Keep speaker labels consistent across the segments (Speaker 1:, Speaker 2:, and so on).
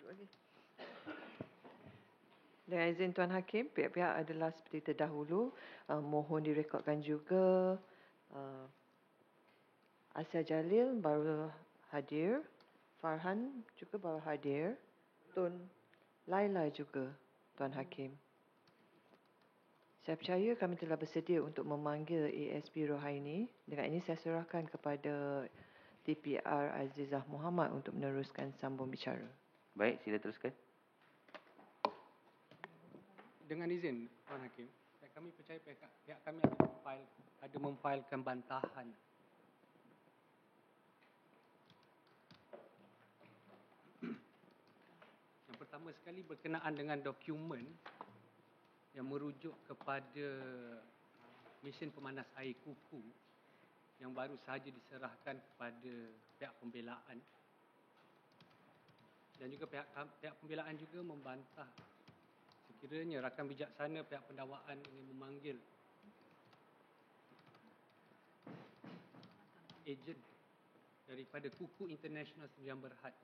Speaker 1: lagi. Dengan izin Tuan Hakim, pihak-pihak adalah seperti terdahulu. Mohon direkodkan juga Asia Jalil baru hadir, Farhan juga baru hadir, Tun Laila juga, Tuan Hakim. Saya percaya kami telah bersedia untuk memanggil ASP Rohaini. Dengan ini saya serahkan kepada TPR Azizah Muhammad untuk meneruskan sambung bicara.
Speaker 2: Baik, sila teruskan.
Speaker 3: Dengan izin Tuan Hakim, kami percaya pihak kami ada memfailkan bantahan. Yang pertama sekali berkenaan dengan dokumen yang merujuk kepada mesin pemanas air kuku yang baru sahaja diserahkan kepada pihak pembelaan. Dan juga pihak pembelaan juga membantah sekiranya rakan bijaksana pihak pendakwaan ingin memanggil ejen daripada Kuku International Sembilan Berhad.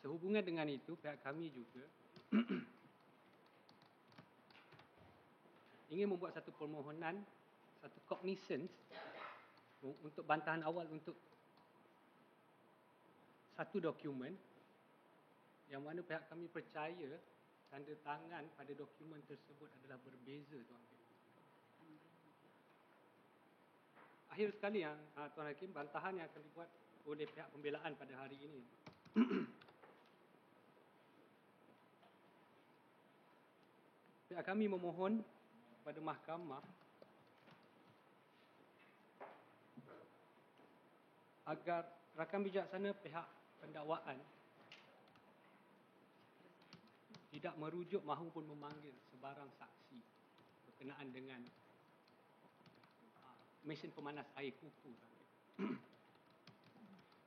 Speaker 3: Sehubungan dengan itu, pihak kami juga ingin membuat satu permohonan, satu cognizance untuk bantahan awal untuk satu dokumen yang mana pihak kami percaya tanda tangan pada dokumen tersebut adalah berbeza, Tuan Hakim. Akhir sekali Tuan Hakim, bantahan yang akan dibuat oleh pihak pembelaan pada hari ini. Pihak kami memohon kepada mahkamah agar rakan bijaksana pihak pendakwaan tidak merujuk mahupun memanggil sebarang saksi berkenaan dengan mesin pemanas air kuku.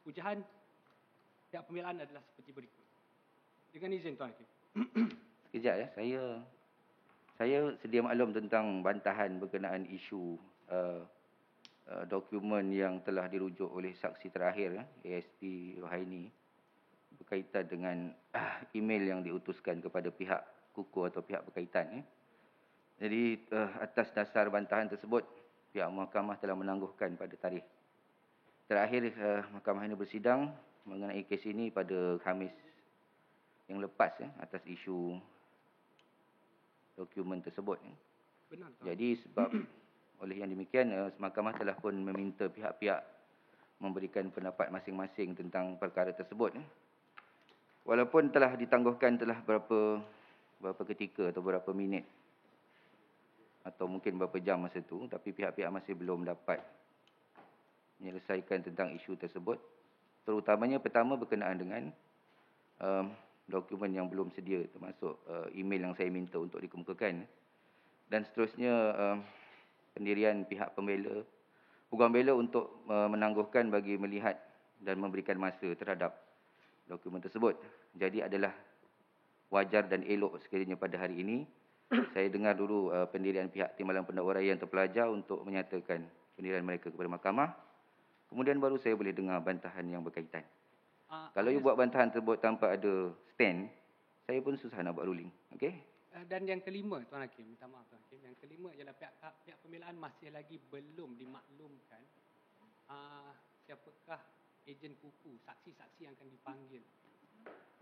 Speaker 3: Ujahan pihak pembelaan adalah seperti berikut. Dengan izin Tuan Hakim.
Speaker 2: Sekejap ya, saya sedia maklum tentang bantahan berkenaan isu dokumen yang telah dirujuk oleh saksi terakhir ASP Rohaini berkaitan dengan email yang diutuskan kepada pihak kuku atau pihak berkaitan. Jadi atas dasar bantahan tersebut, pihak mahkamah telah menangguhkan pada tarikh terakhir mahkamah ini bersidang mengenai kes ini pada Khamis yang lepas atas isu dokumen tersebut.
Speaker 3: Benar, Tuan.
Speaker 2: Jadi sebab oleh yang demikian, mahkamah telah pun meminta pihak-pihak memberikan pendapat masing-masing tentang perkara tersebut. Walaupun telah ditangguhkan telah berapa ketika atau berapa minit atau mungkin berapa jam masa itu, tapi pihak-pihak masih belum dapat menyelesaikan tentang isu tersebut. Terutamanya pertama berkenaan dengan dokumen yang belum sedia, termasuk email yang saya minta untuk dikemukakan. Dan seterusnya pendirian pihak peguam bela untuk menangguhkan bagi melihat dan memberikan masa terhadap dokumen tersebut. Jadi adalah wajar dan elok sekiranya pada hari ini saya dengar dulu pendirian pihak Timbalan Pendakwa Raya yang terpelajar untuk menyatakan pendirian mereka kepada mahkamah. Kemudian baru saya boleh dengar bantahan yang berkaitan. Kalau you buat bantahan tersebut tanpa ada stand, saya pun susah nak buat ruling. Okey?
Speaker 3: Dan yang kelima, Tuan Hakim, minta maaf Tuan Hakim. Yang kelima ialah pihak pembelaan masih lagi belum dimaklumkan siapakah ejen kuku, saksi-saksi yang akan dipanggil.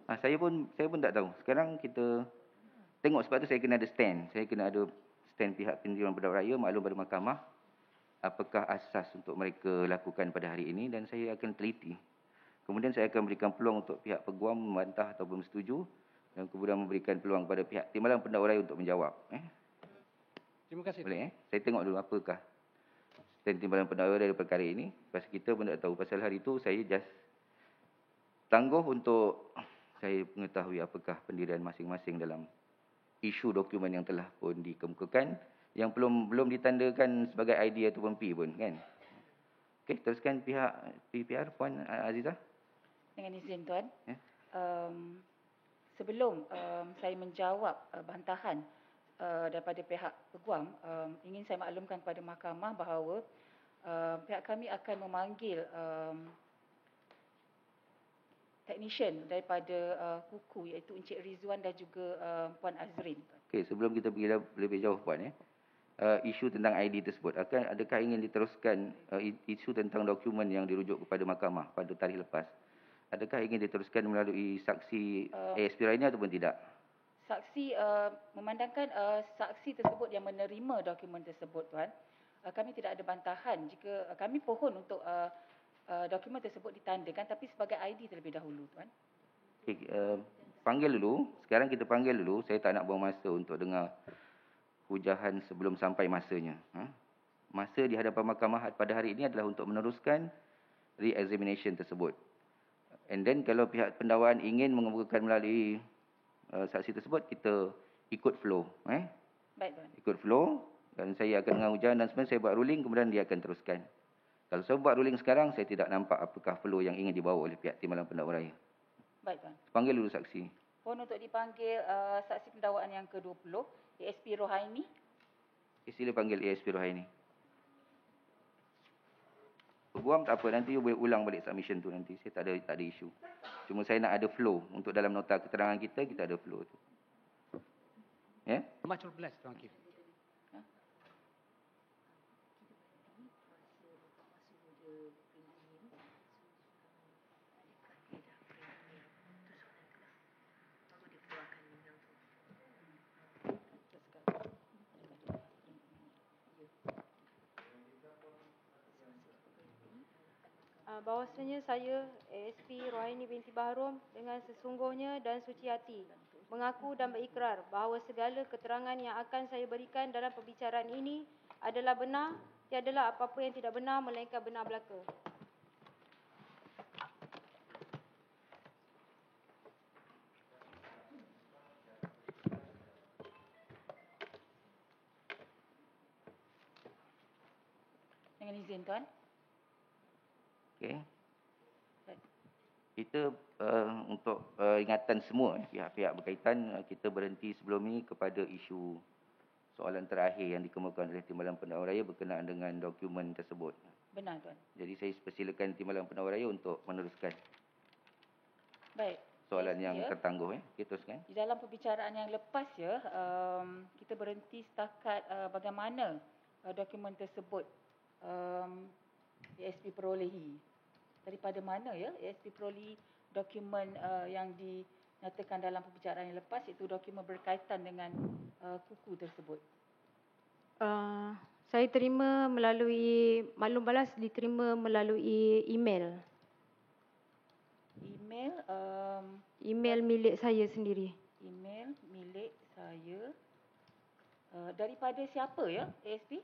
Speaker 2: Saya pun tak tahu. Sekarang kita tengok, sebab tu saya kena ada stand. Saya kena ada stand pihak Timbalan Pendakwa Raya maklum pada mahkamah apakah asas untuk mereka lakukan pada hari ini, dan saya akan teliti. Kemudian saya akan berikan peluang untuk pihak peguam membantah atau bersetuju, dan kemudian memberikan peluang kepada pihak Timbalan Pendakwa Raya untuk menjawab.
Speaker 3: Terima kasih.
Speaker 2: Boleh Saya tengok dulu apakah stand Timbalan Pendakwa Raya dari perkara ini. Pasal kita pun tak tahu. Pasal hari itu saya just tangguh untuk saya mengetahui apakah pendirian masing-masing dalam isu dokumen yang telah pun dikemukakan, yang belum ditandakan sebagai ID ataupun P pun, kan. Okey, teruskan pihak PPR, Puan Azizah.
Speaker 4: Dengan izin Tuan,
Speaker 2: Ya.
Speaker 4: sebelum saya menjawab bantahan daripada pihak peguam, ingin saya maklumkan kepada mahkamah bahawa pihak kami akan memanggil technician daripada KUKU, iaitu Encik Rizwan dan juga Puan Azrin.
Speaker 2: Okey, sebelum kita pergi lebih jauh Puan, isu tentang ID tersebut, adakah ingin diteruskan isu tentang dokumen yang dirujuk kepada mahkamah pada tarikh lepas? Adakah ingin diteruskan melalui saksi ASP Rohaini ataupun tidak?
Speaker 4: Saksi memandangkan saksi tersebut yang menerima dokumen tersebut, Tuan, kami tidak ada bantahan jika kami pohon untuk dokumen tersebut ditandakan, tapi sebagai ID terlebih dahulu, Tuan.
Speaker 2: Okay, panggil dulu. Sekarang kita panggil dulu. Saya tak nak buang masa untuk dengar hujahan sebelum sampai masanya. Masa di hadapan mahkamah pada hari ini adalah untuk meneruskan re-examination tersebut. And then kalau pihak pendakwaan ingin mengemukakan melalui saksi tersebut, kita ikut flow.
Speaker 4: Baik, Tuan.
Speaker 2: Ikut flow. Dan saya akan dengar hujahan dan sebenarnya saya buat ruling, kemudian dia akan teruskan. Kalau saya buat ruling sekarang, saya tidak nampak apakah flow yang ingin dibawa oleh pihak Timbalan Pendakwa Raya.
Speaker 4: Baik, Tuan.
Speaker 2: Panggil dulu saksi.
Speaker 4: Pohon untuk dipanggil saksi pendakwaan yang ke-20, ASP Rohaini.
Speaker 2: Sila panggil ASP Rohaini. Peguam tak apa, nanti you boleh ulang balik submission tu nanti. Saya tak ada isu. Cuma saya nak ada flow. Untuk dalam nota keterangan kita ada flow tu. Ya?
Speaker 3: Nomor 12, Tuan Hakim.
Speaker 5: Bahawasanya saya, ASP Rohaini binti Bahrom, dengan sesungguhnya dan suci hati, mengaku dan berikrar bahawa segala keterangan yang akan saya berikan dalam perbicaraan ini adalah benar, tiadalah apa-apa yang tidak benar melainkan benar belaka.
Speaker 4: Dengan izin, Tuan.
Speaker 2: Okey. Kita untuk ingatan semua pihak-pihak berkaitan, kita berhenti sebelum ini kepada isu soalan terakhir yang dikemukakan oleh Timbalan Pendakwa Raya berkenaan dengan dokumen tersebut.
Speaker 4: Benar, Tuan.
Speaker 2: Jadi saya persilakan Timbalan Pendakwa Raya untuk meneruskan
Speaker 4: Baik.
Speaker 2: soalan yang tertangguh. Kita teruskan.
Speaker 4: Di dalam perbicaraan yang lepas kita berhenti setakat bagaimana dokumen tersebut ASP perolehi. Daripada mana ASP perolehi dokumen yang dinyatakan dalam perbicaraan yang lepas, iaitu dokumen berkaitan dengan KUKU tersebut.
Speaker 5: Saya terima melalui, maklum balas diterima melalui email.
Speaker 4: Email?
Speaker 5: Email milik saya sendiri.
Speaker 4: Email milik saya. Daripada siapa ASP?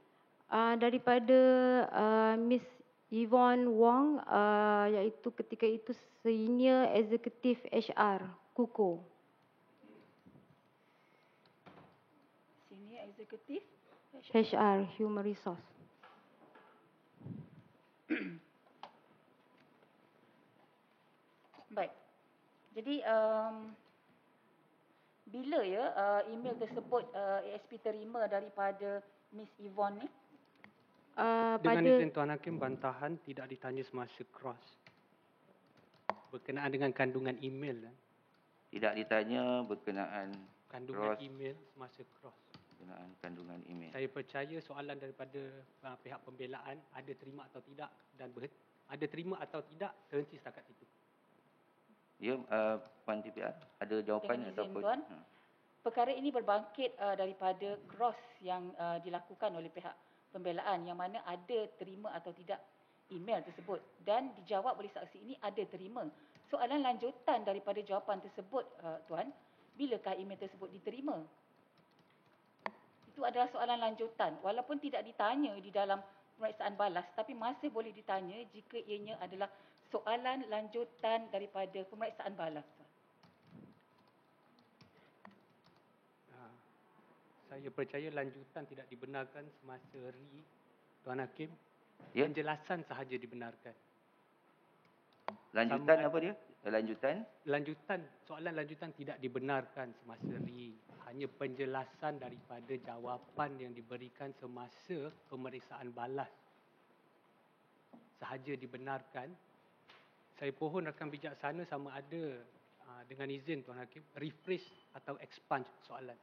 Speaker 5: Daripada Miss Yvonne Wong, iaitu ketika itu Senior Executive HR, KUKU.
Speaker 4: Senior Executive
Speaker 5: HR, Human Resource.
Speaker 4: Baik. Jadi bila email tersebut ASP terima daripada Miss Yvonne ni?
Speaker 3: Dengan izin Tuan Hakim, bantahan tidak ditanya semasa cross. Berkenaan dengan kandungan email.
Speaker 2: Tidak ditanya berkenaan
Speaker 3: kandungan email semasa cross.
Speaker 2: Berkenaan kandungan email.
Speaker 3: Saya percaya soalan daripada pihak pembelaan ada terima atau tidak dan ada terima atau tidak terhenti setakat itu.
Speaker 2: Ya, Puan TPR, ada jawapan
Speaker 4: dengan izin,
Speaker 2: ataupun?
Speaker 4: Tuan, perkara ini berbangkit daripada cross yang dilakukan oleh pihak pembelaan, yang mana ada terima atau tidak email tersebut, dan dijawab oleh saksi ini ada terima. Soalan lanjutan daripada jawapan tersebut, Tuan, bilakah email tersebut diterima? Itu adalah soalan lanjutan, walaupun tidak ditanya di dalam pemeriksaan balas, tapi masih boleh ditanya jika ianya adalah soalan lanjutan daripada pemeriksaan balas.
Speaker 3: Saya percaya lanjutan tidak dibenarkan semasa Tuan Hakim.
Speaker 2: Ya.
Speaker 3: Penjelasan sahaja dibenarkan.
Speaker 2: Lanjutan apa dia? Lanjutan?
Speaker 3: Soalan lanjutan tidak dibenarkan semasa hanya penjelasan daripada jawapan yang diberikan semasa pemeriksaan balas sahaja dibenarkan Saya pohon rakan bijaksana sama ada dengan izin Tuan Hakim, rephrase atau expunge soalan.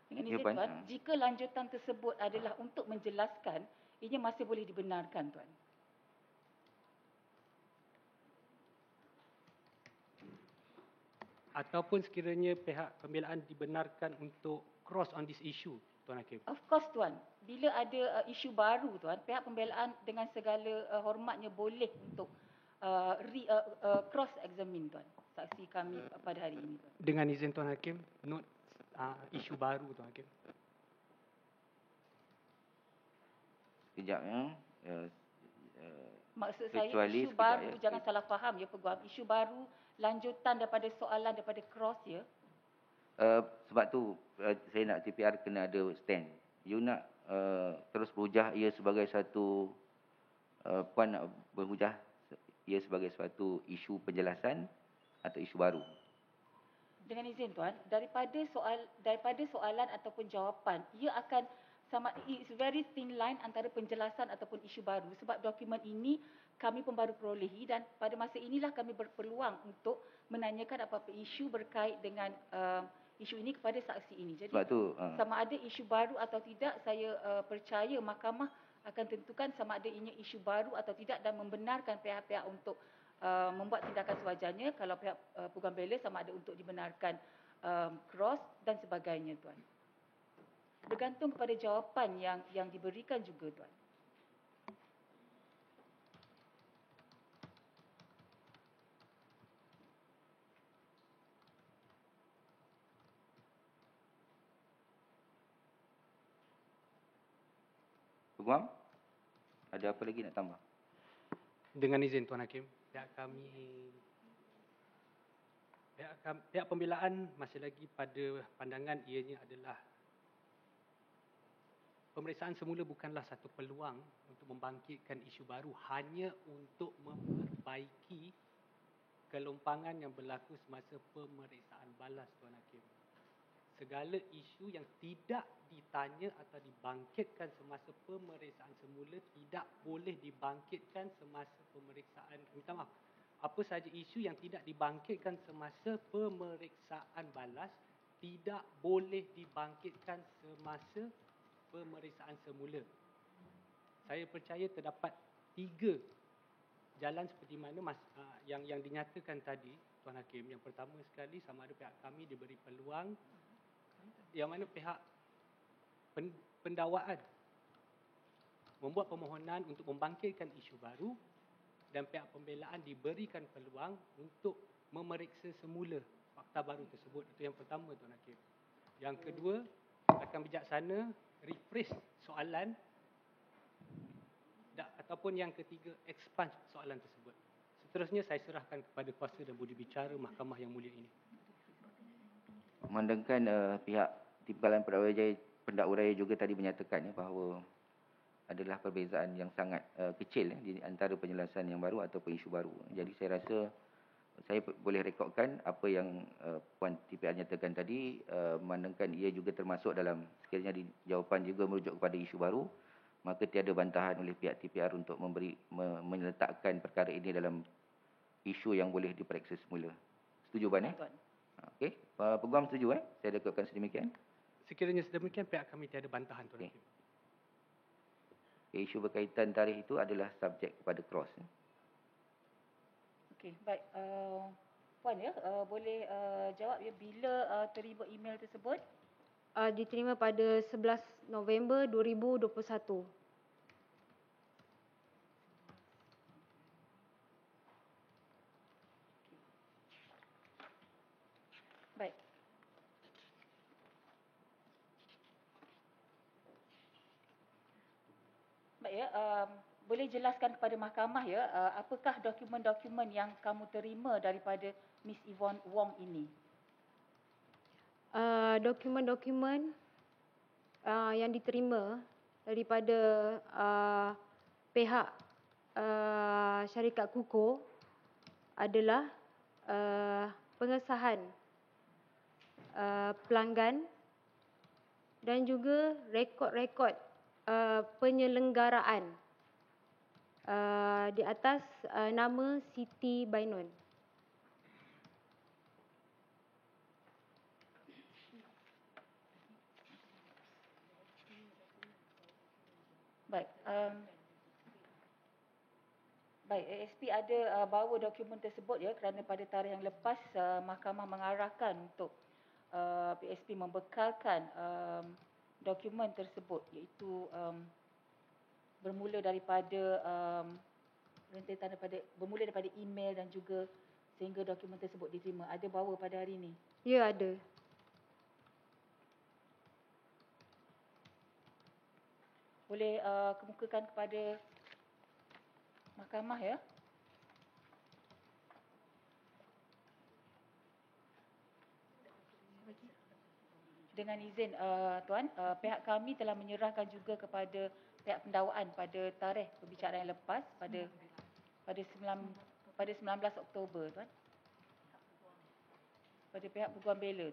Speaker 4: Dengan
Speaker 2: Ya,
Speaker 4: izin
Speaker 2: Puan.
Speaker 4: Tuan, jika lanjutan tersebut adalah untuk menjelaskan, ianya masih boleh dibenarkan Tuan.
Speaker 3: Ataupun sekiranya pihak pembelaan dibenarkan untuk cross on this issue, Tuan Hakim.
Speaker 4: Of course Tuan, bila ada isu baru Tuan, pihak pembelaan dengan segala hormatnya boleh untuk cross examine Tuan, saksi kami pada hari ini Tuan.
Speaker 3: Dengan izin Tuan Hakim, note isu baru Tuan Hakim.
Speaker 2: Sekejap ya.
Speaker 4: Maksud saya
Speaker 2: Kecuali
Speaker 4: isu
Speaker 2: sekejap
Speaker 4: baru,
Speaker 2: ya.
Speaker 4: jangan salah faham ya Peguam. Isu baru lanjutan daripada soalan daripada cross ya.
Speaker 2: Sebab tu saya nak TPR kena ada stand. You nak terus berhujah ia sebagai satu Puan nak berhujah ia sebagai suatu isu penjelasan atau isu baru?
Speaker 4: Dengan izin Tuan, daripada soalan ataupun jawapan, ia akan sama, it's very thin line antara penjelasan ataupun isu baru sebab dokumen ini kami pun baru perolehi dan pada masa inilah kami berpeluang untuk menanyakan apa-apa isu berkait dengan isu ini kepada saksi ini. Jadi
Speaker 2: Sebab tu
Speaker 4: sama ada isu baru atau tidak, saya percaya mahkamah akan tentukan sama ada ianya isu baru atau tidak dan membenarkan pihak-pihak untuk membuat tindakan sewajarnya. Kalau pihak peguam bela sama ada untuk dibenarkan cross dan sebagainya Tuan. Bergantung kepada jawapan yang diberikan juga Tuan.
Speaker 2: Peguam, ada apa lagi nak tambah?
Speaker 3: Dengan izin Tuan Hakim, pihak pembelaan masih lagi pada pandangan ianya adalah pemeriksaan semula bukanlah satu peluang untuk membangkitkan isu baru, hanya untuk memperbaiki kelompangan yang berlaku semasa pemeriksaan balas Tuan Hakim. Segala isu yang tidak ditanya atau dibangkitkan semasa pemeriksaan semula tidak boleh dibangkitkan semasa pemeriksaan. Minta maaf. Apa sahaja isu yang tidak dibangkitkan semasa pemeriksaan balas tidak boleh dibangkitkan semasa pemeriksaan semula. Saya percaya terdapat 3 jalan seperti mana yang dinyatakan tadi Tuan Hakim. Yang pertama sekali, sama ada pihak kami diberi peluang yang mana pihak pendakwaan membuat permohonan untuk membangkitkan isu baru dan pihak pembelaan diberikan peluang untuk memeriksa semula fakta baru tersebut. Itu yang pertama Tuan Hakim. Yang kedua, rakan bijaksana rephrase soalan ataupun yang ketiga expunge soalan tersebut. Seterusnya saya serahkan kepada kuasa dan budi bicara mahkamah yang mulia ini.
Speaker 2: Memandangkan pihak Timbalan Pendakwa Raya juga tadi menyatakan bahawa adalah perbezaan yang sangat kecil di antara penjelasan yang baru ataupun isu baru. Jadi saya rasa saya boleh rekodkan apa yang Puan TPR nyatakan tadi, memandangkan ia juga termasuk dalam sekiranya jawapan juga merujuk kepada isu baru, maka tiada bantahan oleh pihak TPR untuk meletakkan perkara ini dalam isu yang boleh diperiksa semula. Setuju Puan? Okey, Peguam setuju saya rekodkan sedemikian.
Speaker 3: Sekiranya sedemikian, pihak kami tiada bantahan Tuan Hakim.
Speaker 2: Isu berkaitan tarikh itu adalah subjek kepada cross.
Speaker 4: Okey, baik. Puan ya, boleh jawab ya bila terima email tersebut?
Speaker 5: Diterima pada 11 November 2021.
Speaker 4: Baik. Baik ya, boleh jelaskan kepada mahkamah ya, apakah dokumen-dokumen yang kamu terima daripada Miss Yvonne Wong ini?
Speaker 5: Dokumen-dokumen yang diterima daripada pihak syarikat KUKO adalah pengesahan pelanggan dan juga rekod-rekod penyelenggaraan di atas nama Siti Bainun.
Speaker 4: Baik, baik, ASP ada bawa dokumen tersebut ya, kerana pada tarikh yang lepas mahkamah mengarahkan untuk PSP membekalkan dokumen tersebut, iaitu bermula daripada rentetan bermula daripada email dan juga sehingga dokumen tersebut diterima. Ada bawa pada hari ini?
Speaker 5: Ya, ada.
Speaker 4: Boleh kemukakan kepada mahkamah ya. Dengan izin Tuan, pihak kami telah menyerahkan juga kepada pihak pendakwaan pada tarikh perbicaraan yang lepas pada 19 Oktober Tuan. Pada pihak peguam bela.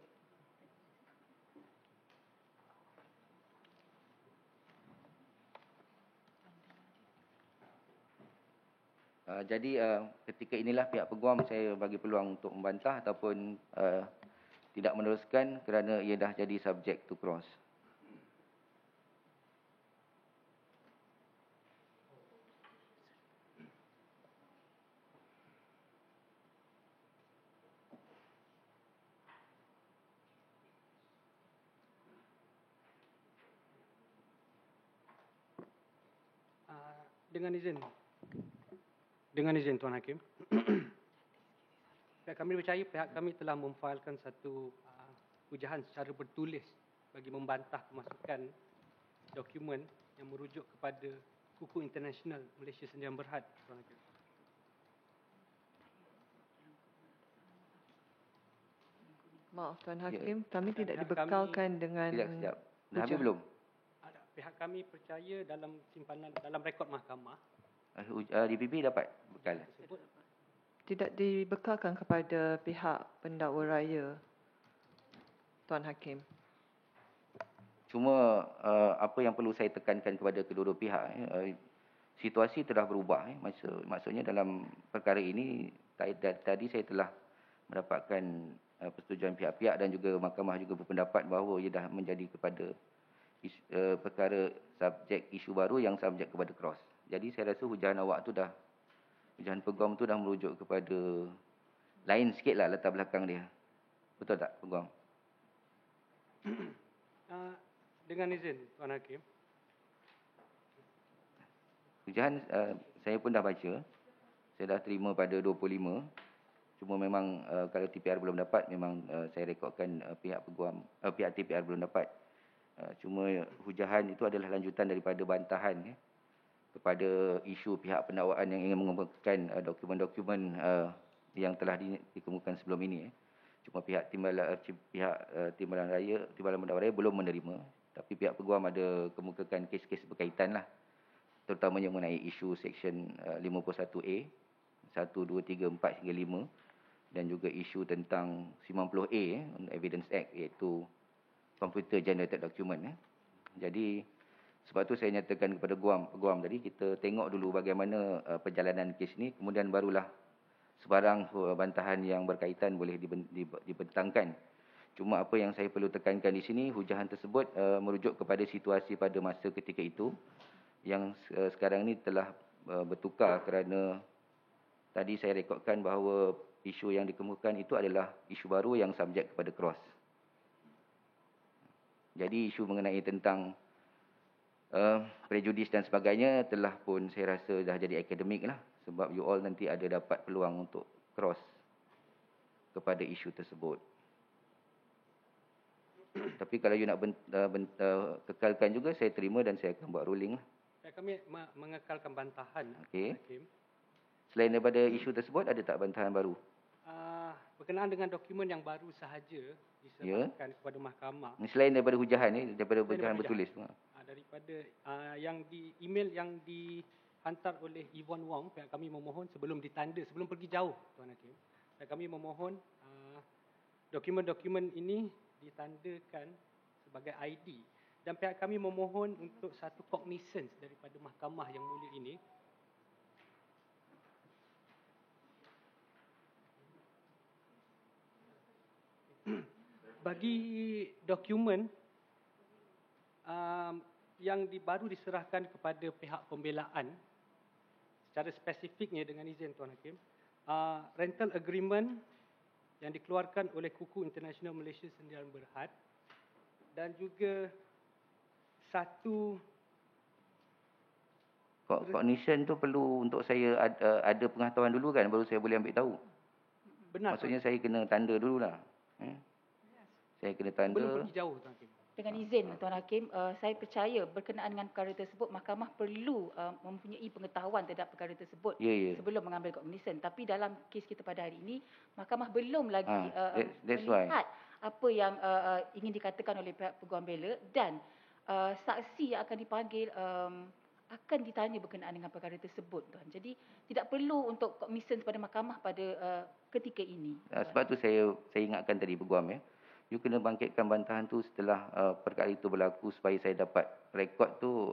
Speaker 2: Jadi ketika inilah pihak peguam saya bagi peluang untuk membantah ataupun tidak meneruskan kerana ia dah jadi subject to cross.
Speaker 3: Dengan izin Tuan Hakim, pihak kami percaya pihak kami telah memfailkan satu hujahan secara bertulis bagi membantah kemasukan dokumen yang merujuk kepada Kuku Internasional Malaysia Sdn Bhd, Tuan Hakim.
Speaker 1: Maaf Tuan Hakim, kami tidak dibekalkan dengan
Speaker 2: Sekejap. Dah habis belum?
Speaker 3: Pihak kami percaya dalam simpanan, dalam rekod mahkamah,
Speaker 2: DPP dapat bekal?
Speaker 1: tidak dibekalkan kepada pihak pendakwa raya, Tuan Hakim.
Speaker 2: Cuma apa yang perlu saya tekankan kepada kedua-dua pihak, situasi telah berubah. Maksudnya dalam perkara ini, tadi saya telah mendapatkan persetujuan pihak-pihak dan juga mahkamah juga berpendapat bahawa ia dah menjadi kepada perkara subjek isu baru yang subjek kepada cross. Jadi saya rasa hujahan awak tu dah, hujahan peguam tu dah merujuk kepada lain sikit lah latar belakang dia. Betul tak peguam?
Speaker 3: Dengan izin Tuan Hakim.
Speaker 2: Hujahan saya pun dah baca. Saya dah terima pada 25. Cuma memang kalau TPR belum dapat, memang saya rekodkan pihak peguam, pihak TPR belum dapat. Cuma hujahan itu adalah lanjutan daripada bantahan kepada isu pihak pendakwaan yang ingin mengemukakan dokumen-dokumen yang telah dikemukakan sebelum ini. Cuma pihak Timbalan Mendakwa Raya belum menerima. Tapi pihak peguam ada kemukakan kes-kes berkaitan lah. Terutamanya mengenai isu Seksyen 51A, 1, 2, 3, 4 hingga 5. Dan juga isu tentang 90A, Evidence Act, iaitu Computer Generated Document. Jadi sebab tu saya nyatakan kepada peguam tadi, kita tengok dulu bagaimana perjalanan kes ni, kemudian barulah sebarang bantahan yang berkaitan boleh dibentangkan. Cuma apa yang saya perlu tekankan di sini, hujahan tersebut merujuk kepada situasi pada masa ketika itu yang sekarang ni telah bertukar kerana tadi saya rekodkan bahawa isu yang dikemukakan itu adalah isu baru yang subjek kepada cross. Jadi isu mengenai tentang prejudis dan sebagainya telah pun saya rasa dah jadi akademik lah. Sebab you all nanti ada dapat peluang untuk cross kepada isu tersebut. Tapi kalau you nak kekalkan juga, saya terima dan saya akan buat ruling lah.
Speaker 3: Kami mengekalkan bantahan.
Speaker 2: Okey. Selain daripada isu tersebut, ada tak bantahan baru?
Speaker 3: Berkenaan dengan dokumen yang baru sahaja diserahkan kepada mahkamah.
Speaker 2: Selain daripada hujahan ni, daripada hujahan bertulis tu.
Speaker 3: Daripada yang di email yang dihantar oleh Yvonne Wong, pihak kami memohon sebelum ditanda, sebelum pergi jauh Tuan Hakim, pihak kami memohon dokumen-dokumen ini ditandakan sebagai ID, dan pihak kami memohon untuk satu cognizance daripada mahkamah yang mulia ini Bagi dokumen yang baru diserahkan kepada pihak pembelaan, secara spesifiknya dengan izin Tuan Hakim, rental agreement yang dikeluarkan oleh Kuku International Malaysia Sdn Berhad dan juga satu
Speaker 2: Cognition tu perlu untuk saya ada pengetahuan dulu kan, baru saya boleh ambil tahu.
Speaker 3: benar.
Speaker 2: Maksudnya saya kena tanda dululah. Saya kena
Speaker 3: Tuan, belum
Speaker 2: tanda.
Speaker 3: pergi jauh Tuan Hakim.
Speaker 4: Dengan izin Tuan Hakim, saya percaya berkenaan dengan perkara tersebut, mahkamah perlu mempunyai pengetahuan terhadap perkara tersebut
Speaker 2: Ya.
Speaker 4: sebelum mengambil kognisen. Tapi dalam kes kita pada hari ini, mahkamah belum lagi
Speaker 2: That's why.
Speaker 4: melihat apa yang ingin dikatakan oleh pihak peguam bela dan saksi yang akan dipanggil akan ditanya berkenaan dengan perkara tersebut, Tuan. Jadi tidak perlu untuk kognisen kepada mahkamah pada ketika ini.
Speaker 2: Sebab tu saya ingatkan tadi peguam ya. You kena bangkitkan bantahan tu setelah perkara itu berlaku supaya saya dapat rekod tu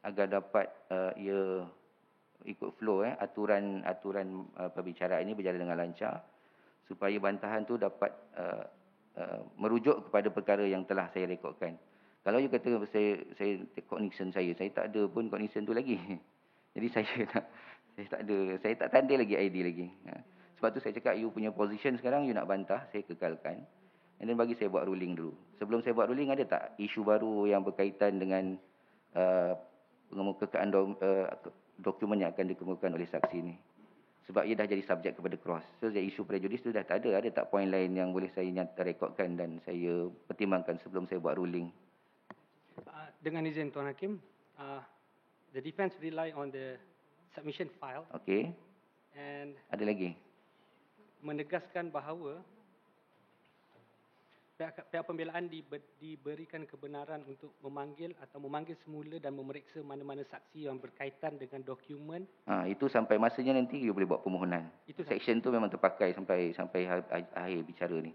Speaker 2: agar dapat ia ikut flow aturan perbicaraan ini berjalan dengan lancar supaya bantahan tu dapat merujuk kepada perkara yang telah saya rekodkan. Kalau you kata saya cognition saya tak ada pun cognition tu lagi. Jadi saya tak tanda lagi ID lagi. Sebab tu saya cakap you punya position sekarang you nak bantah, saya kekalkan. And then bagi saya buat ruling dulu. Sebelum saya buat ruling, ada tak isu baru yang berkaitan dengan pengemukaan dokumen yang akan dikemukakan oleh saksi ini? Sebab ia dah jadi subjek kepada cross. So, isu prejudis tu dah tak ada. Ada tak poin lain yang boleh saya rekodkan dan saya pertimbangkan sebelum saya buat ruling?
Speaker 3: Dengan izin Tuan Hakim, the defense rely on the submission file
Speaker 2: Okey.
Speaker 3: and
Speaker 2: Ada lagi?
Speaker 3: menegaskan bahawa pihak pembelaan diberikan kebenaran untuk memanggil semula dan memeriksa mana-mana saksi yang berkaitan dengan dokumen.
Speaker 2: Itu sampai masanya nanti you boleh buat permohonan.
Speaker 3: Itu
Speaker 2: Section tu memang terpakai sampai akhir bicara ni.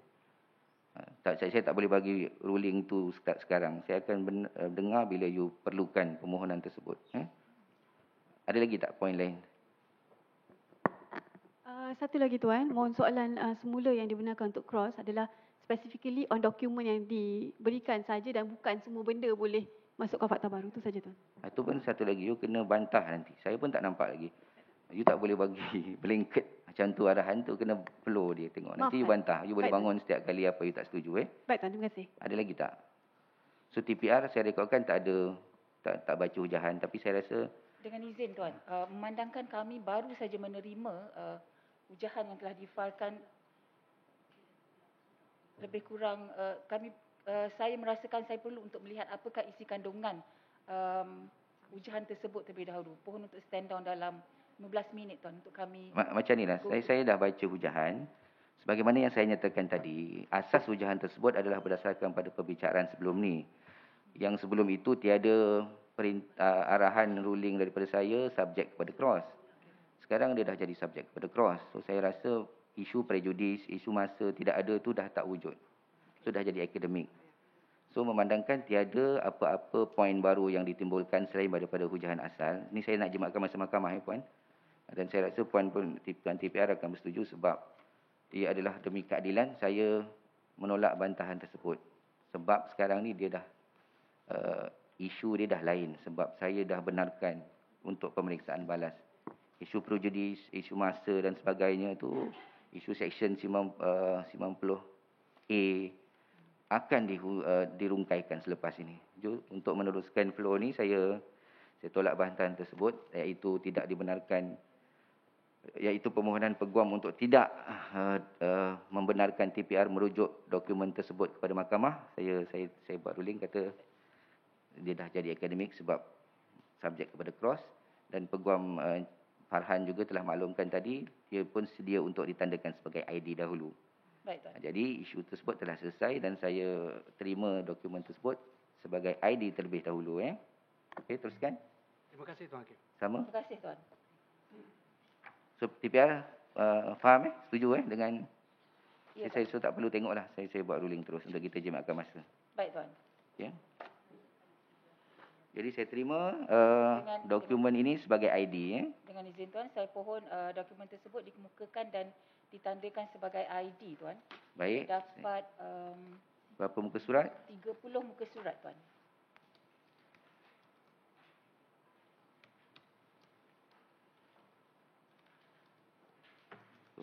Speaker 2: Saya tak boleh bagi ruling tu sekarang. Saya akan dengar bila you perlukan permohonan tersebut. Ada lagi tak poin lain?
Speaker 6: Satu lagi Tuan, mohon soalan semula yang dibenarkan untuk cross adalah specifically on dokumen yang diberikan saja dan bukan semua benda boleh masukkan fakta baru. Itu saja Tuan.
Speaker 2: Itu pun satu lagi, you kena bantah nanti. Saya pun tak nampak lagi. You tak boleh bagi blanket macam tu, arahan tu kena flow dia tengok. Nanti you bantah. You boleh bangun setiap kali apa you tak setuju.
Speaker 6: Baik Tuan, terima kasih.
Speaker 2: Ada lagi tak? So TPR saya rekodkan tak ada, tak baca hujahan. Tapi saya rasa
Speaker 4: Dengan izin Tuan, memandangkan kami baru saja menerima hujahan yang telah difailkan, lebih kurang saya merasakan saya perlu untuk melihat apakah isi kandungan hujahan tersebut terlebih dahulu. Pohon untuk stand down dalam 15 minit Tuan untuk kami.
Speaker 2: macam ni lah, saya dah baca hujahan. Sebagaimana yang saya nyatakan tadi, asas hujahan tersebut adalah berdasarkan pada perbicaraan sebelum ni. Yang sebelum itu tiada arahan ruling daripada saya subjek kepada cross. Sekarang dia dah jadi subjek kepada cross. So saya rasa isu prejudis, isu masa tidak ada tu dah tak wujud. So dah jadi akademik. So memandangkan tiada apa-apa poin baru yang ditimbulkan selain daripada hujahan asal. Ini saya nak jimatkan masa mahkamah Puan. Dan saya rasa Puan pun Tuan TPR akan bersetuju sebab ia adalah demi keadilan. Saya menolak bantahan tersebut. Sebab sekarang ni dia dah isu dia dah lain. Sebab saya dah benarkan untuk pemeriksaan balas. Isu prejudis, isu masa dan sebagainya tu, isu Section 90A akan dirungkaikan selepas ini. Untuk meneruskan flow ni, saya tolak bantahan tersebut, iaitu tidak dibenarkan, iaitu permohonan peguam untuk tidak membenarkan TPR merujuk dokumen tersebut kepada mahkamah. Saya buat ruling kata dia dah jadi akademik sebab subjek kepada cross, dan peguam Farhan juga telah maklumkan tadi, dia pun sedia untuk ditandakan sebagai ID dahulu.
Speaker 4: Baik Tuan.
Speaker 2: Jadi isu tersebut telah selesai dan saya terima dokumen tersebut sebagai ID terlebih dahulu. Okey, teruskan.
Speaker 3: Terima kasih Tuan Hakim.
Speaker 2: Sama.
Speaker 4: Terima kasih Tuan.
Speaker 2: So TPR faham setuju dengan
Speaker 4: Ya,
Speaker 2: saya tak perlu tengoklah. Saya buat ruling terus untuk kita jimatkan masa.
Speaker 4: baik Tuan.
Speaker 2: Okey. Jadi saya terima dokumen ini sebagai ID.
Speaker 4: Dengan izin Tuan, saya pohon dokumen tersebut dikemukakan dan ditandakan sebagai ID, Tuan.
Speaker 2: Baik.
Speaker 4: Dapat
Speaker 2: Berapa muka surat?
Speaker 4: 30 muka surat, Tuan.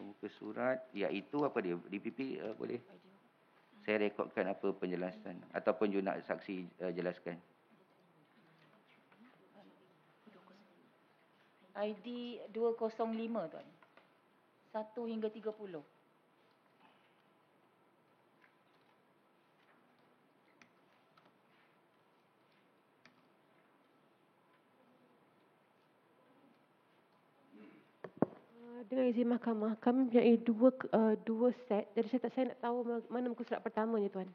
Speaker 2: Muka surat, iaitu apa dia? DPP boleh saya rekodkan apa penjelasan ataupun you nak saksi jelaskan.
Speaker 4: ID 205, Tuan. 1 hingga 30.
Speaker 7: Dengan izin mahkamah, kami mempunyai dua set. Jadi saya nak tahu mana muka surat pertamanya, Tuan.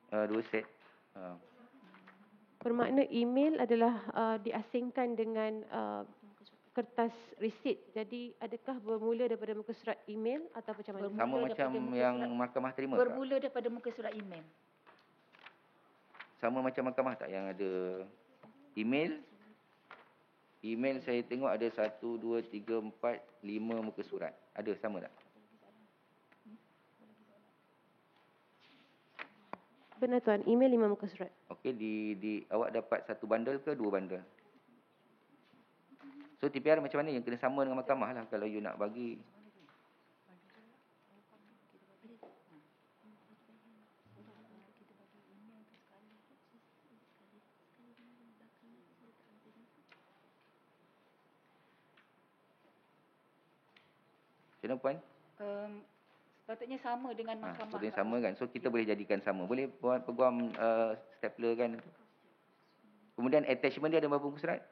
Speaker 2: 2 set.
Speaker 7: Bermakna email adalah diasingkan dengan kertas resit. Jadi adakah bermula daripada muka surat email atau macam mana?
Speaker 2: Sama macam yang mahkamah terima tak?
Speaker 4: Bermula daripada muka surat email.
Speaker 2: Sama macam mahkamah tak yang ada email? Email saya tengok ada 1, 2, 3, 4, 5 muka surat. Ada sama tak?
Speaker 7: Benar, Tuan. Email 5 muka surat.
Speaker 2: Okey, awak dapat 1 bundle ke 2 bundle? So TPR macam mana yang kena sama dengan mahkamah lah kalau you nak bagi. Macam mana, Puan?
Speaker 4: Sepatutnya sama dengan mahkamah.
Speaker 2: Sepatutnya sama kan? So kita boleh jadikan sama. Boleh buat peguam stapler kan? Kemudian attachment dia ada berapa muka surat?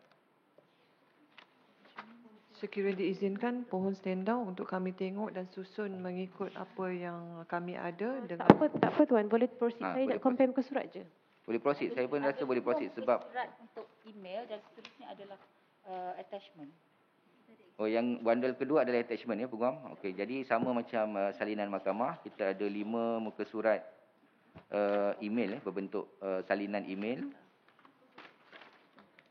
Speaker 1: Sekiranya diizinkan, pohon stand down untuk kami tengok dan susun mengikut apa yang kami ada dengan...
Speaker 7: Tak apa, Tuan. Boleh proceed. Saya nak compare muka surat je.
Speaker 2: Boleh proceed. Saya pun rasa boleh proceed sebab...
Speaker 4: Surat untuk email dan seterusnya adalah attachment.
Speaker 2: Oh, yang bundle kedua adalah attachment ya, peguam. Okey, jadi sama macam salinan mahkamah, kita ada 5 muka surat email berbentuk salinan email.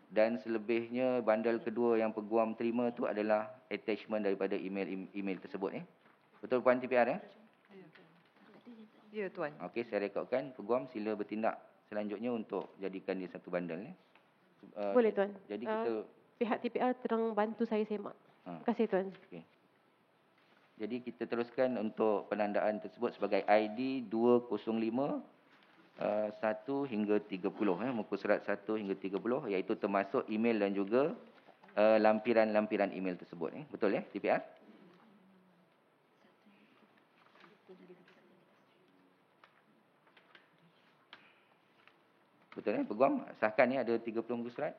Speaker 2: Dan selebihnya bundle kedua yang peguam terima tu adalah attachment daripada email tersebut ya. Betul Puan TPR ya?
Speaker 1: Ya, Tuan.
Speaker 2: Okey, saya rekodkan. Peguam sila bertindak selanjutnya untuk jadikan dia satu bundle ya.
Speaker 7: Boleh, Tuan.
Speaker 2: Jadi kita
Speaker 7: pihak TPR terang bantu saya semak. Terima kasih, Tuan.
Speaker 2: Okay. Jadi kita teruskan untuk penandaan tersebut sebagai ID 205 1 hingga 30 muka surat 1 hingga 30 iaitu termasuk email dan juga lampiran-lampiran email tersebut betul ya TPR? Betul ya peguam sahkan ya ada 30 muka surat.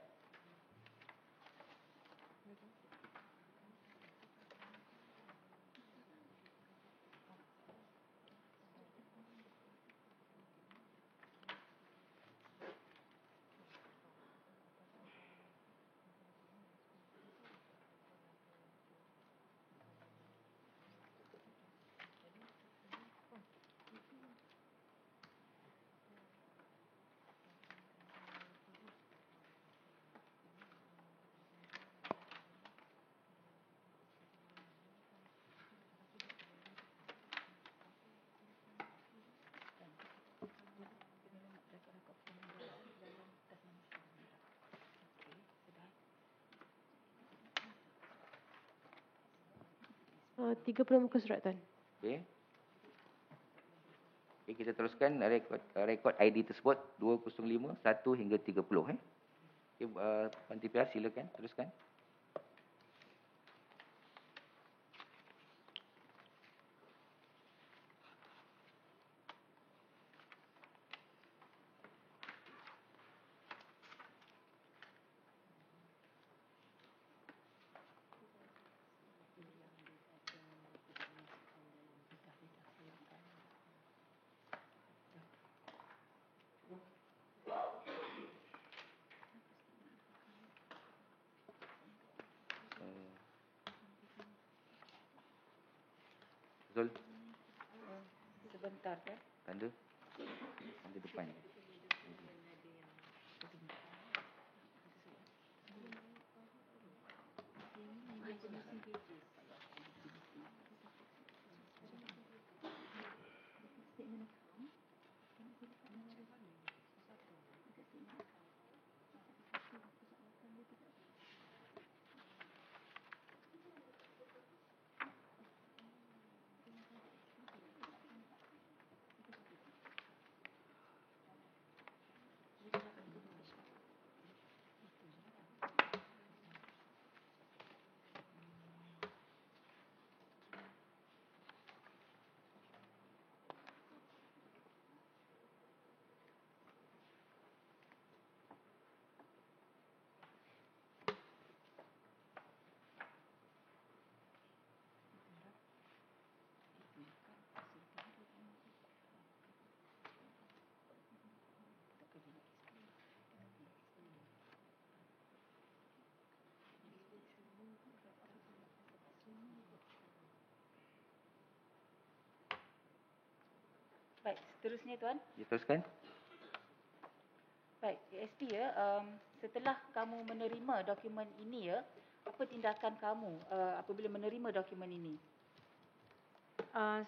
Speaker 7: Uh, 30 muka surat, Tuan.
Speaker 2: Okey. Okay, kita teruskan rekod ID tersebut 205 1 hingga 30 Okey, Puan TPR silakan teruskan. Betul?
Speaker 4: Sebentar kan?
Speaker 2: Tanda depan.
Speaker 4: Baik, seterusnya Tuan.
Speaker 2: Diteruskan.
Speaker 4: Baik, ASP ya, setelah kamu menerima dokumen ini ya, apa tindakan kamu apabila menerima dokumen ini?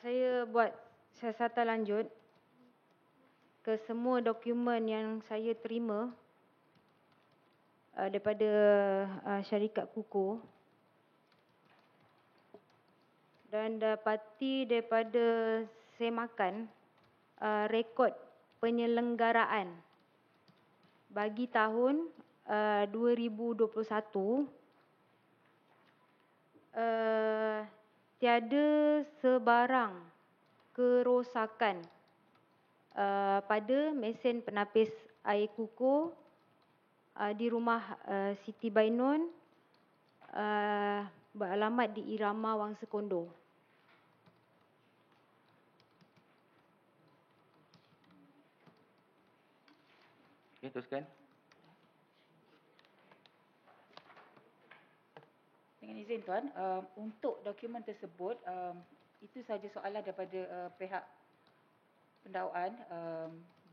Speaker 5: Saya buat siasatan lanjut ke semua dokumen yang saya terima daripada syarikat kukuh dan dapati daripada semakan rekod penyelenggaraan bagi tahun 2021 tiada sebarang kerosakan pada mesin penapis air kukuh di rumah Siti Bainun beralamat di Irama Wangsa Kondo.
Speaker 2: Okey, teruskan.
Speaker 4: Dengan izin Tuan, untuk dokumen tersebut, itu sahaja soalan daripada pihak pendakwaan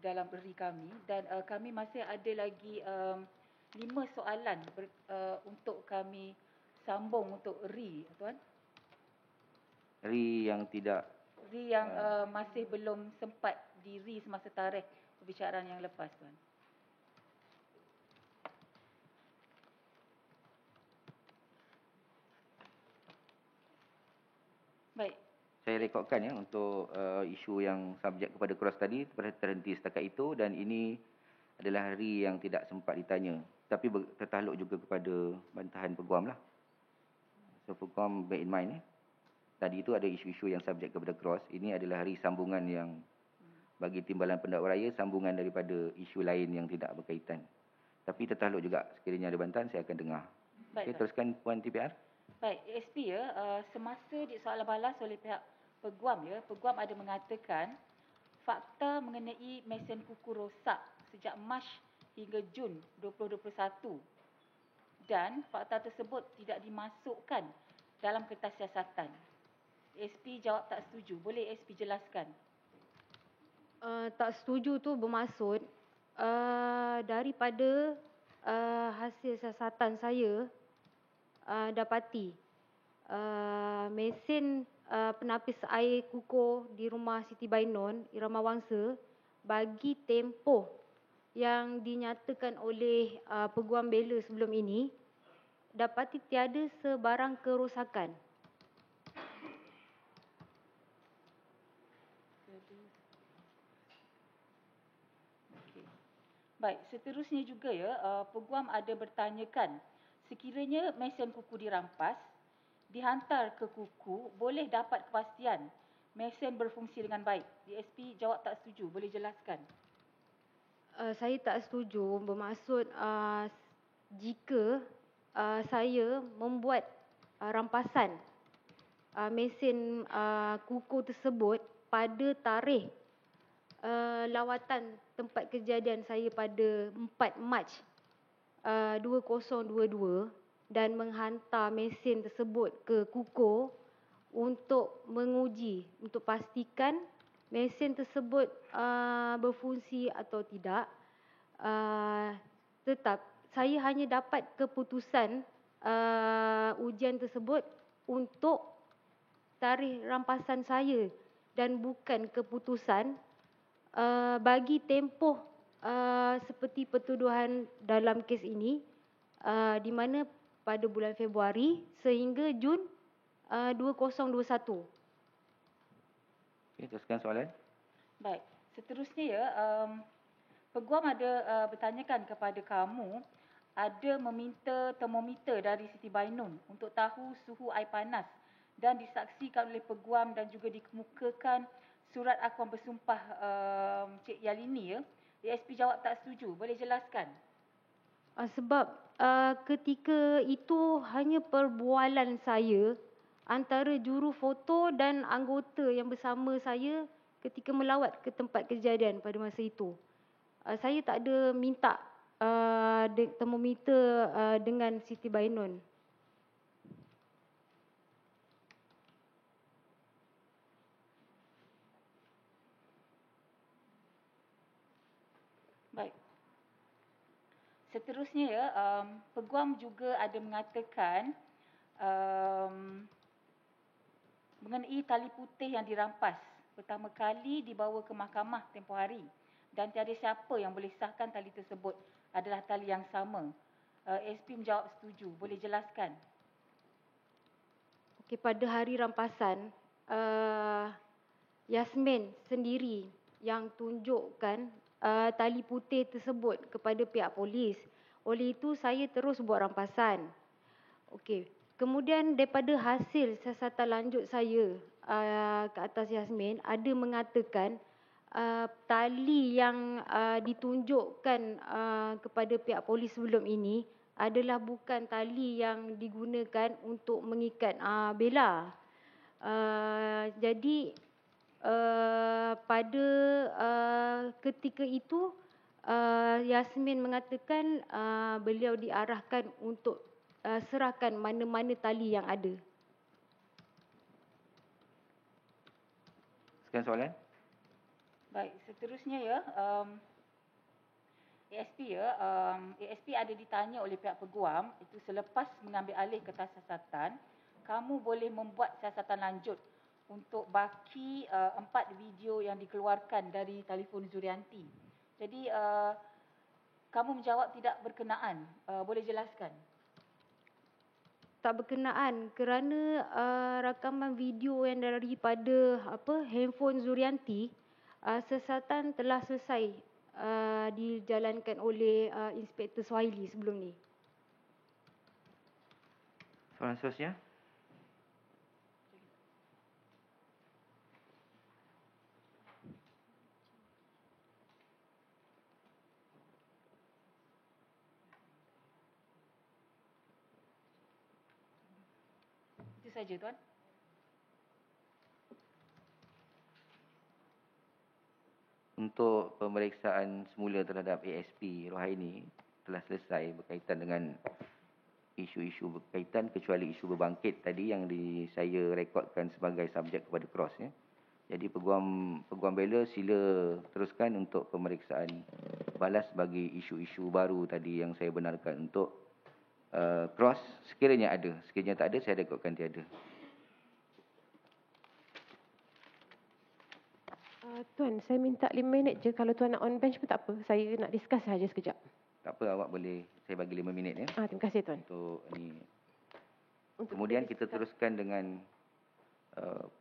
Speaker 4: dalam RI kami dan kami masih ada lagi 5 soalan untuk kami sambung untuk RI, Tuan.
Speaker 2: RI yang tidak
Speaker 4: RI yang masih belum sempat di-RI semasa tarikh perbicaraan yang lepas, Tuan. Baik.
Speaker 2: saya rekodkan ya untuk isu yang subjek kepada cross tadi terhenti setakat itu, dan ini adalah hari yang tidak sempat ditanya. Tapi tertakluk juga kepada bantahan peguam lah. So peguam bear in mind tadi itu ada isu-isu yang subjek kepada cross. Ini adalah hari sambungan yang bagi Timbalan Pendakwa Raya, sambungan daripada isu lain yang tidak berkaitan. Tapi tertakluk juga sekiranya ada bantahan saya akan dengar. Okey, teruskan Puan TPR.
Speaker 4: Baik, ASP ya, semasa di soalan balas oleh pihak peguam ya, peguam ada mengatakan fakta mengenai mesin kuku rosak sejak Mac hingga Jun 2021 dan fakta tersebut tidak dimasukkan dalam kertas siasatan. ASP jawab tak setuju. Boleh ASP jelaskan?
Speaker 5: Tak setuju tu bermaksud daripada hasil siasatan saya dapati mesin penapis air kukuh di rumah Siti Bainun, Irama Wangsa, bagi tempoh yang dinyatakan oleh peguam bela sebelum ini, dapati tiada sebarang kerosakan.
Speaker 4: Baik, seterusnya juga ya, peguam ada bertanyakan sekiranya mesin kuku dirampas, dihantar ke kuku, boleh dapat kepastian mesin berfungsi dengan baik. DSP jawab tak setuju. Boleh jelaskan?
Speaker 5: Saya tak setuju, bermaksud jika saya membuat rampasan mesin kuku tersebut pada tarikh lawatan tempat kejadian saya pada 4 Mac 2022 dan menghantar mesin tersebut ke kukuh untuk menguji, untuk pastikan mesin tersebut berfungsi atau tidak. Tetap saya hanya dapat keputusan ujian tersebut untuk tarikh rampasan saya dan bukan keputusan bagi tempoh seperti pertuduhan dalam kes ini, di mana pada bulan Februari sehingga Jun 2021.
Speaker 2: Okey, teruskan soalan.
Speaker 4: Baik, seterusnya ya, peguam ada bertanyakan kepada kamu, ada meminta termometer dari Siti Bainun untuk tahu suhu air panas dan disaksikan oleh peguam dan juga dikemukakan surat akuan bersumpah Cik Yalini ya. DSP jawab tak setuju. Boleh jelaskan?
Speaker 5: Sebab ketika itu hanya perbualan saya antara juru foto dan anggota yang bersama saya ketika melawat ke tempat kejadian pada masa itu. Saya tak ada minta termometer dengan Siti Bainun.
Speaker 4: Seterusnya ya, peguam juga ada mengatakan mengenai tali putih yang dirampas pertama kali dibawa ke mahkamah tempoh hari dan tiada siapa yang boleh sahkan tali tersebut adalah tali yang sama. ASP menjawab setuju. Boleh jelaskan?
Speaker 5: Okey, pada hari rampasan, Yasmin sendiri yang tunjukkan tali putih tersebut kepada pihak polis. Oleh itu, saya terus buat rampasan. Okey. Kemudian daripada hasil siasatan lanjut saya ke atas Yasmin, ada mengatakan tali yang ditunjukkan kepada pihak polis sebelum ini adalah bukan tali yang digunakan untuk mengikat Bella. Jadi pada ketika itu Yasmin mengatakan beliau diarahkan untuk serahkan mana-mana tali yang ada.
Speaker 2: Sekian soalan.
Speaker 4: Baik, seterusnya ya, ASP ya, ASP ada ditanya oleh pihak peguam, itu selepas mengambil alih kertas siasatan, kamu boleh membuat siasatan lanjut untuk baki 4 video yang dikeluarkan dari telefon Zurianti. Jadi kamu menjawab tidak berkenaan. Boleh jelaskan?
Speaker 5: Tak berkenaan kerana rakaman video yang daripada handphone Zurianti, siasatan telah selesai dijalankan oleh Inspektor Suhaili sebelum ni.
Speaker 2: Soalan seterusnya.
Speaker 4: Itu saja, Tuan.
Speaker 2: Untuk pemeriksaan semula terhadap ASP Rohaini telah selesai berkaitan dengan isu-isu berkaitan kecuali isu berbangkit tadi yang saya rekodkan sebagai subjek kepada cross ya. Jadi peguam bela sila teruskan untuk pemeriksaan balas bagi isu-isu baru tadi yang saya benarkan untuk cross sekiranya ada. Sekiranya tak ada saya rekodkan tiada.
Speaker 7: Tuan, saya minta 5 minit je. Kalau Tuan nak on bench pun tak apa. Saya nak discuss saja sekejap.
Speaker 2: Tak apa, awak boleh, saya bagi 5 minit ya.
Speaker 7: Terima kasih Tuan.
Speaker 2: Untuk ni.
Speaker 7: Untuk
Speaker 2: Kemudian kita teruskan dengan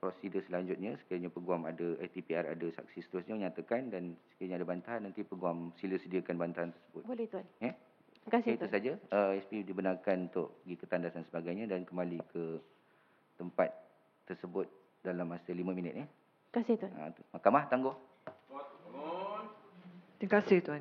Speaker 2: prosedur selanjutnya. Sekiranya peguam ada, TPR ada saksi seterusnya menyatakan dan sekiranya ada bantahan, nanti peguam sila sediakan bantahan tersebut.
Speaker 7: Boleh Tuan.
Speaker 2: Ya?
Speaker 7: Terima kasih
Speaker 2: Itu
Speaker 7: Tuan.
Speaker 2: saja. SP dibenarkan untuk pergi ke tandas dan sebagainya dan kembali ke tempat tersebut dalam masa 5 minit ya.
Speaker 7: Terima kasih Tuan.
Speaker 2: Mahkamah tangguh.
Speaker 1: Terima kasih Tuan.